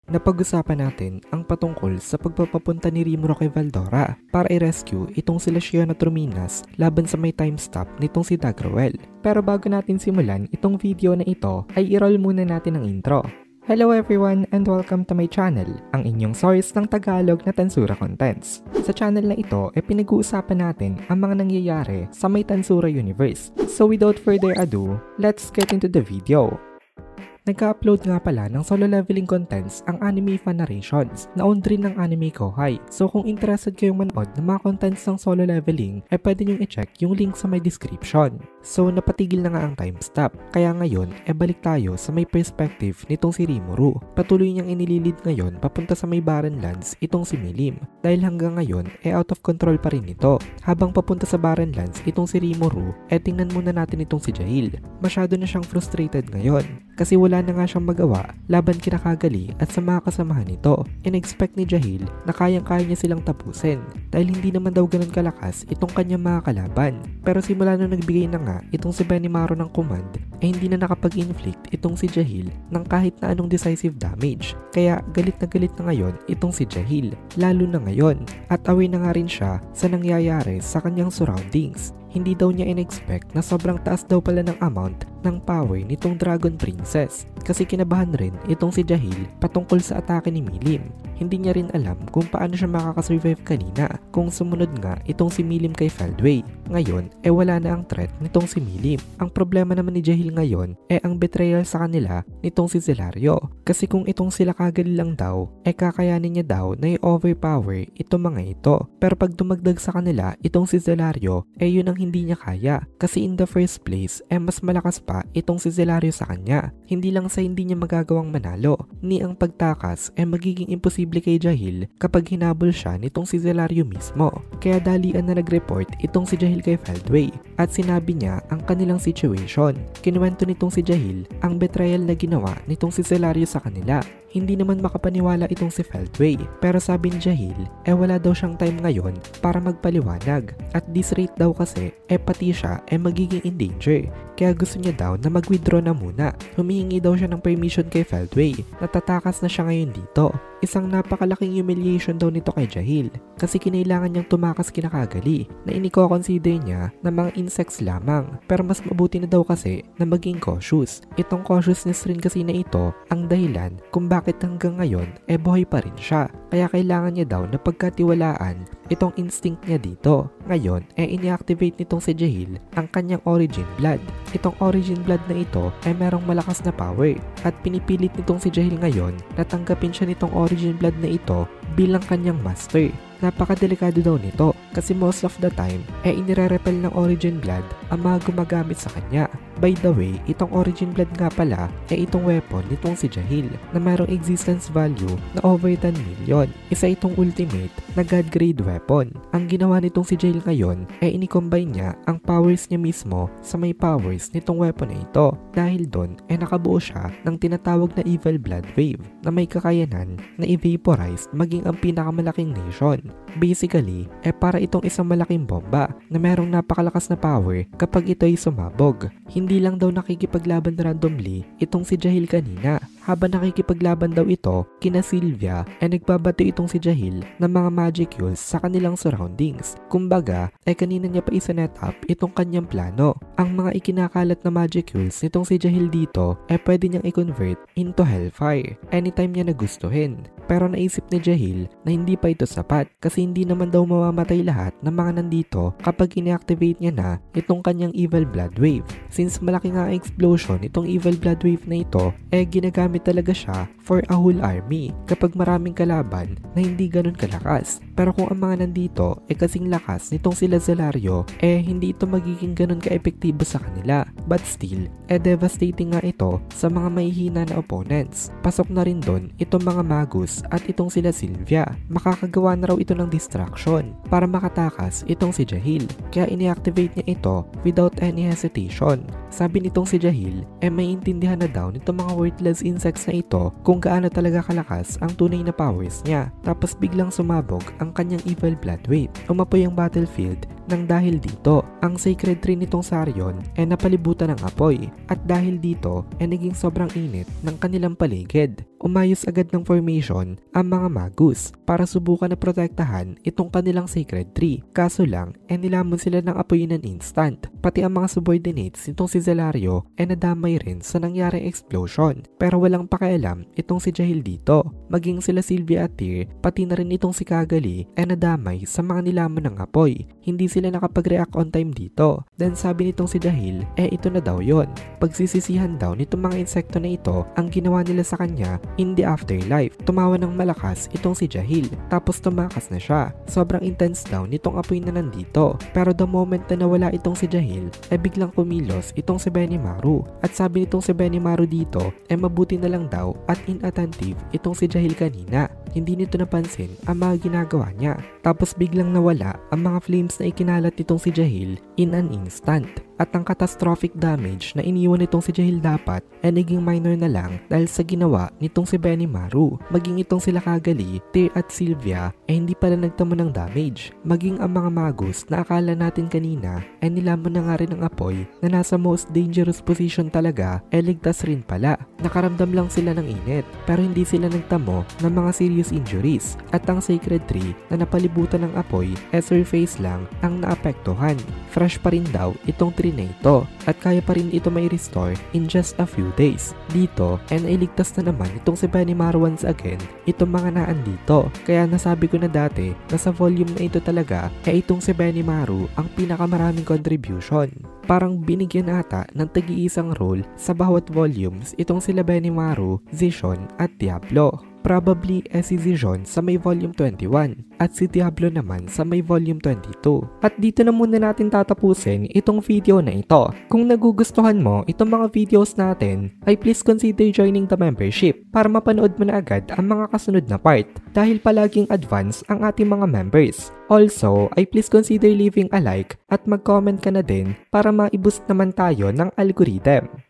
Napag-usapan natin ang patungkol sa pagpapapunta ni Rimuru kay Veldora para i-rescue itong sila Shion at Ruminas laban sa may time stop nitong si Dagrawell. Pero bago natin simulan itong video na ito ay i-roll muna natin ang intro. Hello everyone and welcome to my channel, ang inyong source ng Tagalog na Tansura Contents. Sa channel na ito ay pinag-uusapan natin ang mga nangyayari sa may Tansura universe. So without further ado, let's get into the video. Nagka-upload nga pala ng solo leveling contents ang Anime Fan Narrations na owned rin ng Anime Kohai. So kung interested kayong manood ng mga contents ng solo leveling ay pwede nyong i-check yung link sa my description. So napatigil na nga ang time stop, kaya ngayon balik tayo sa may perspective nitong si Rimuru. Patuloy niyang inililid ngayon papunta sa may Barren Lands itong si Milim. Dahil hanggang ngayon out of control pa rin ito. Habang papunta sa Barren Lands itong si Rimuru, tingnan muna natin itong si Jahil. Masyado na siyang frustrated ngayon kasi wala na nga siyang magawa laban kina Kagali at sa mga kasamahan nito. In-expect ni Jahil na kayang-kaya niya silang tapusin dahil hindi naman daw ganun kalakas itong kanyang mga kalaban. Pero simula nung nagbigay na nga itong si Benimaru ng command hindi na nakapag-inflict itong si Jahil ng kahit na anong decisive damage. Kaya galit na ngayon itong si Jahil, lalo na ngayon, at away na nga rin siya sa nangyayari sa kanyang surroundings. Hindi daw niya in-expect na sobrang taas daw pala ng amount ng power nitong Dragon Princess kasi kinabahan rin itong si Jahil patungkol sa atake ni Milim. Hindi niya rin alam kung paano siya makakasurvive kanina kung sumunod nga itong si Milim kay Feldway. Ngayon wala na ang threat nitong si Milim. Ang problema naman ni Jahil ngayon ang betrayal sa kanila nitong si Zelario. Kasi kung itong sila Kagali lang daw kakayanin niya daw na i-overpower itong mga ito. Pero pag dumagdag sa kanila itong si Zelario yun ang hindi niya kaya. Kasi in the first place mas malakas pa itong si Zelario sa kanya. Hindi lang sa hindi niya magagawang manalo, ni ang pagtakas magiging imposible kay Jahil kapag hinabol siya nitong si Zelario mismo. Kaya dalian na nag-report itong si Jahil kay Feldway at sinabi niya ang kanilang situation. Kinuwento nitong si Jahil ang betrayal na ginawa nitong si Zelario sa kanila. Hindi naman makapaniwala itong si Feldway, pero sabi ni Jahil wala daw siyang time ngayon para magpaliwanag. At this rate daw kasi pati siya magiging in danger. Kaya gusto niya daw na mag-withdraw na muna. Humihingi daw siya ng permission kay Feldway. Natatakas na siya ngayon dito. Isang napakalaking humiliation daw nito kay Jahil kasi kinailangan niyang tumakas kina Kagali na iniko-consider niya na mga insects lamang, pero mas mabuti na daw kasi na maging cautious. Itong cautiousness rin kasi na ito ang dahilan kung bakit hanggang ngayon buhay pa rin siya. Kaya kailangan niya daw na pagkatiwalaan itong instinct niya dito. Ngayon ini-activate nitong si Jahil ang kanyang origin blood. Itong origin blood na ito merong malakas na power at pinipilit nitong si Jahil ngayon na tanggapin siya nitong origin blood na ito bilang kanyang master. Napakadelikado daw nito kasi most of the time inire-repel ng origin blood ang mga gumagamit sa kanya. By the way, itong origin blood nga pala itong weapon nitong si Jahil na mayroong existence value na over 10 million. Isa itong ultimate na god grade weapon. Ang ginawa nitong si Jahil ngayon ini-combine niya ang powers niya mismo sa may powers nitong weapon na ito. Dahil doon nakabuo siya ng tinatawag na evil blood wave na may kakayanan na i-vaporize maging ang pinakamalaking nation. Basically, para itong isang malaking bomba na merong napakalakas na power kapag ito ay sumabog. Hindi lang daw nakikipaglaban randomly itong si Jahil kanina. Habang nakikipaglaban daw ito kina Sylvia nagbabato itong si Jahil ng mga magicules sa kanilang surroundings. Kumbaga kanina niya pa isa-net up itong kanyang plano. Ang mga ikinakalat na magicules nitong si Jahil dito pwede niyang i-convert into hellfire anytime niya nagustuhin. Pero naisip ni Jahil na hindi pa ito sapat kasi hindi naman daw mamamatay lahat ng mga nandito kapag in-activate niya na itong kanyang evil blood wave. Since malaki nga ang explosion itong evil blood wave na ito ginagamit talaga siya for a whole army kapag maraming kalaban na hindi ganun kalakas. Pero kung ang mga nandito kasing lakas nitong sila Zelario hindi ito magiging ganun ka-epektibo sa kanila. But still devastating nga ito sa mga mahihina na opponents. Pasok na rin doon itong mga magus at itong sila Sylvia. Makakagawa na raw ito ng distraction para makatakas itong si Jahil. Kaya ini-activate niya ito without any hesitation. Sabi nitong si Jahil may intindihan na daw nitong mga worthless insects na ito kung gaano talaga kalakas ang tunay na powers niya. Tapos biglang sumabog ang kanyang evil blood wave. Umapoy ang battlefield nang dahil dito, ang sacred tree nitong Sarion ay napalibutan ng apoy at dahil dito ay naging sobrang init ng kanilang paligid. Umayos agad ng formation ang mga magus para subukan na protektahan itong kanilang sacred tree. Kaso lang, nilamon sila ng apoy ng instant. Pati ang mga subordinates nitong si Zelario ay nadamay rin sa nangyaring explosion. Pero walang pakialam itong si Jahil dito. Maging sila Sylvia at Tyr, pati na rin itong si Cagali ay nadamay sa mga nilamon ng apoy. Hindi sila nakapag-react on time dito. Then sabi nitong si Jahil, ito na daw yon. Pagsisisihan daw nitong mga insekto na ito ang ginawa nila sa kanya in the afterlife. Tumawa ng malakas itong si Jahil, tapos tumakas na siya. Sobrang intense daw nitong apoy na nandito. Pero the moment na nawala itong si Jahil, biglang kumilos itong si Benimaru. At sabi nitong si Benimaru dito, mabuti na lang daw at inattentive itong si Jahil kanina. Hindi nito napansin ang mga ginagawa niya. Tapos biglang nawala ang mga flames na ikinalat nitong si Jahil in an instant. At ang catastrophic damage na iniwan nitong si Jahil dapat naging minor na lang dahil sa ginawa nitong si Benimaru. Maging itong sila Cagali, Tyr at Sylvia hindi pala nagtamo ng damage. Maging ang mga magus na akala natin kanina nilamon na nga rin ang apoy na nasa most dangerous position talaga ligtas rin pala. Nakaramdam lang sila ng init pero hindi sila nagtamo ng mga serious injuries at ang sacred tree na napalibutan ng apoy surface lang ang naapektuhan. Fresh pa rin daw itong tree na ito at kaya pa rin ito may restore in just a few days. Dito nailigtas na naman itong si Benimaru once again itong mga naan dito. Kaya nasabi ko na dati na sa volume na ito talaga itong si Benimaru ang pinakamaraming contribution. Parang binigyan ata ng tagi-isang role sa bawat volumes itong sila Benimaru, Zishon at Diablo. Probably si Zishon sa may volume 21 at si Diablo naman sa may volume 22. At dito na muna natin tatapusin itong video na ito. Kung nagugustuhan mo itong mga videos natin, ay please consider joining the membership para mapanood mo na agad ang mga kasunod na part dahil palaging advance ang ating mga members. Also, ay please consider leaving a like at mag-comment ka na din para ma-boost naman tayo ng algorithm.